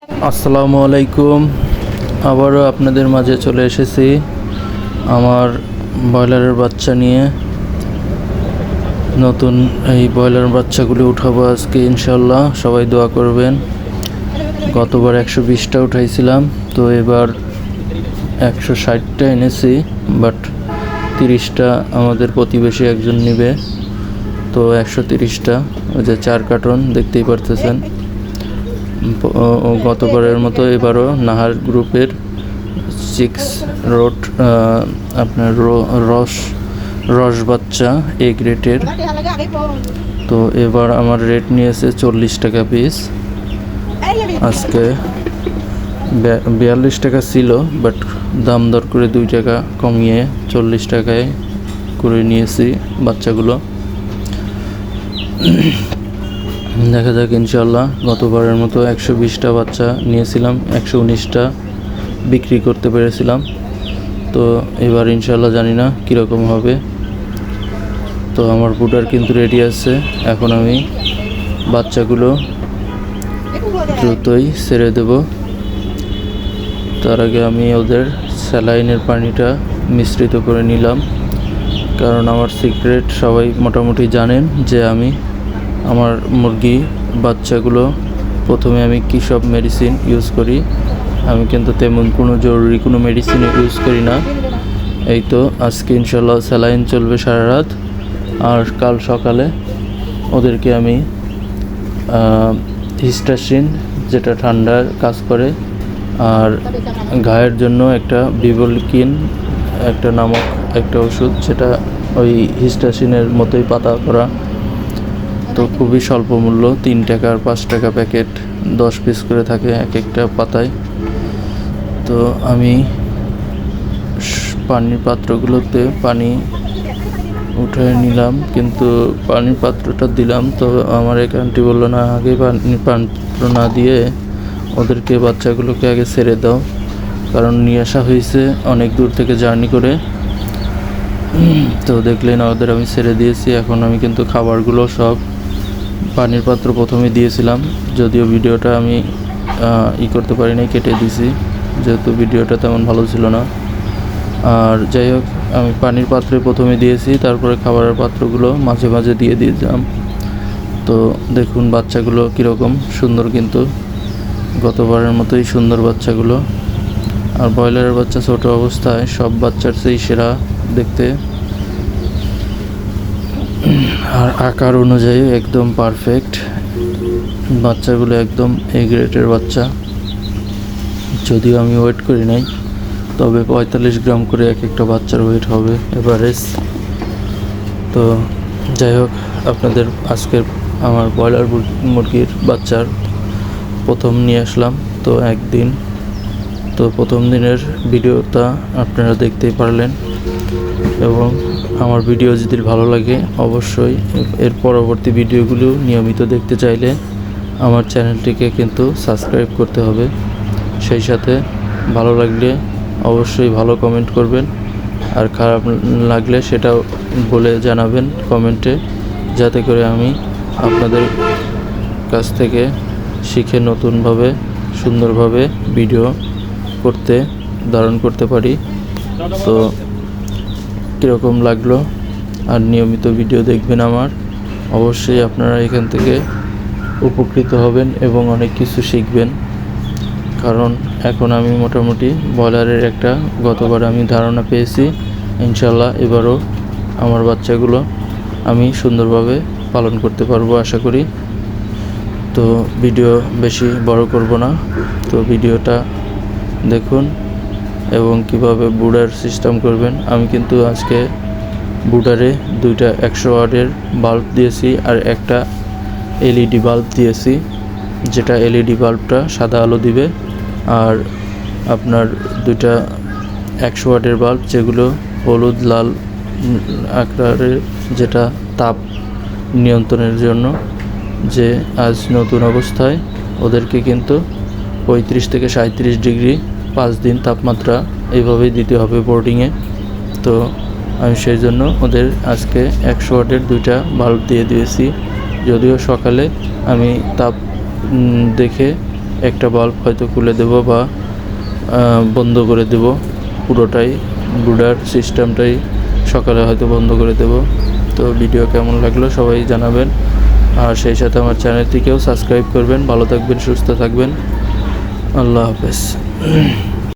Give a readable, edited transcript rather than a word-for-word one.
আসসালামু আলাইকুম। আবারও আপনাদের মাঝে চলে এসেছি আমার ব্রয়লারের বাচ্চা নিয়ে। নতুন এই ব্রয়লার বাচ্চাগুলি উঠাবো আজকে ইনশাল্লাহ, সবাই দোয়া করবেন। গতবার 120টা উঠাইছিলাম, তো এবার 160টা এনেছি, বাট 30টা আমাদের প্রতিবেশী একজন নেবে, তো 130টা, ওই যে 4 কার্টন দেখতেই পারতেছেন। গতবারের মতো এবারও নাহার গ্রুপের 6 রোড আপনার রস বাচ্চা এ গ্রেটের। তো এবার আমার রেট নিয়েছে 40 টাকা পিস। আজকে 42 টাকা ছিল, বাট দাম দর করে 2 টাকা কমিয়ে 40 টাকায় করে নিয়েছি বাচ্চাগুলো। দেখা যাক ইনশাল্লাহ। গতবারের মতো 120টা বাচ্চা নিয়েছিলাম, 119টা বিক্রি করতে পেরেছিলাম। তো এবার ইনশাল্লাহ জানি না কীরকম হবে। তো আমার বুডার কিন্তু রেডি আছে, এখন আমি বাচ্চাগুলো দ্রুতই ছেড়ে দেব। তার আগে আমি ওদের স্যালাইনের পানিটা মিশ্রিত করে নিলাম, কারণ আমার সিক্রেট সবাই মোটামুটি জানেন যে আমি আমার মুরগি বাচ্চাগুলো প্রথমে আমি কী সব মেডিসিন ইউজ করি। আমি কিন্তু তেমন কোনো জরুরি কোনো মেডিসিন ইউজ করি না। এই তো আজকে ইনশাল্লাহ স্যালাইন চলবে সারা রাত, আর কাল সকালে ওদেরকে আমি হিস্টাসিন, যেটা ঠান্ডার কাজ করে, আর ঘায়ের জন্য একটা বিভলিকিন একটা নামক একটা ওষুধ, যেটা ওই হিস্টাসিনের মতোই পাতা করা। তো খুবই স্বল্প মূল্য, 3 টাকা আর 5 টাকা প্যাকেট, 10 পিস করে থাকে এক একটা পাতায়। তো আমি পানির পাত্রগুলোতে পানি উঠে নিলাম, কিন্তু পানির পাত্রটা দিলাম, তো আমার এক আন্টি বললো না, আগে পানির পাত্র না দিয়ে ওদেরকে বাচ্চাগুলোকে আগে ছেড়ে দাও, কারণ নিয়ে আসা হয়েছে অনেক দূর থেকে জার্নি করে। তো দেখলেন ওদের আমি ছেড়ে দিয়েছি। এখন আমি কিন্তু খাবারগুলো সব পানির পাত্র প্রথমে দিয়েছিলাম, যদিও ভিডিওটা আমি করতে পারি নাই, কেটে দিয়েছি, যেহেতু ভিডিওটা তেমন ভালো ছিল না। আর যাই হোক, আমি পানির পাত্রে প্রথমে দিয়েছি, তারপরে খাবারের পাত্রগুলো মাঝে মাঝে দিয়ে দিয়েছিলাম। তো দেখুন বাচ্চাগুলো কীরকম সুন্দর, কিন্তু গতবারের মতোই সুন্দর বাচ্চাগুলো। আর ব্রয়লারের বাচ্চা ছোট অবস্থায় সব বাচ্চার চেয়ে সেরা দেখতে, আর আকার অনুযায়ী একদম পারফেক্ট বাচ্চাগুলো, একদম এ গ্রেডের বাচ্চা। যদিও আমি ওয়েট করি নাই, তবে 45 গ্রাম করে এক একটা বাচ্চার ওয়েট হবে এভারেজ। তো যাই হোক, আপনাদের আজকের আমার ব্রয়লার মুরগির বাচ্চার প্রথম নিয়ে আসলাম, তো একদিন। তো প্রথম দিনের ভিডিওটা আপনারা দেখতেই পারলেন, এবং আমার ভিডিও যদি ভালো লাগে অবশ্যই এর পরবর্তী ভিডিওগুলো নিয়মিত দেখতে চাইলে আমার চ্যানেলটিকে কিন্তু সাবস্ক্রাইব করতে হবে। সেই সাথে ভালো লাগলে অবশ্যই ভালো কমেন্ট করবেন, আর খারাপ লাগলে সেটাও বলে জানাবেন কমেন্টে, যাতে করে আমি আপনাদের কাছ থেকে শিখে নতুনভাবে সুন্দরভাবে ভিডিও ধারণ করতে পারি। তো কীরকম লাগলো, আর নিয়মিত ভিডিও দেখবেন আমার, অবশ্যই আপনারা এখান থেকে উপকৃত হবেন এবং অনেক কিছু শিখবেন। কারণ এখন আমি মোটামুটি ব্রয়লারের একটা গতবার আমি ধারণা পেয়েছি, ইনশাল্লাহ এবারও আমার বাচ্চাগুলো আমি সুন্দরভাবে পালন করতে পারবো আশা করি। তো ভিডিও বেশি বড় করব না, তো ভিডিওটা দেখুন এবং কিভাবে বুডার সিস্টেম করবেন। আমি কিন্তু আজকে বুডারে 2টা 100 ওয়াটের বাল্ব দিয়েছি, আর একটা এলইডি বাল্ব দিয়েছি, যেটা এলইডি বাল্বটা সাদা আলো দিবে, আর আপনার 2টা 100 ওয়াটের বাল্ব, যেগুলো হলুদ লাল আকারের, যেটা তাপ নিয়ন্ত্রণের জন্য। যে আজ নতুন অবস্থায় ওদেরকে কিন্তু 35 থেকে 37 ডিগ্রি 5 দিন তাপমাত্রা এইভাবেই দিতে হবে বোর্ডিংয়ে। তো আমি সেই জন্য ওদের আজকে 100 ওয়াটের 2টা বাল্ব দিয়ে দিয়েছি। যদিও সকালে আমি তাপ দেখে একটা বাল্ব হয়তো খুলে দেব বা বন্ধ করে দেব, পুরোটাই ব্রুডার সিস্টেমটাই সকালে হয়তো বন্ধ করে দেব। তো ভিডিও কেমন লাগলো সবাই জানাবেন, আর সেই সাথে আমার চ্যানেলটিকেও সাবস্ক্রাইব করবেন। ভালো থাকবেন, সুস্থ থাকবেন, আল্লাহ হাফেজ।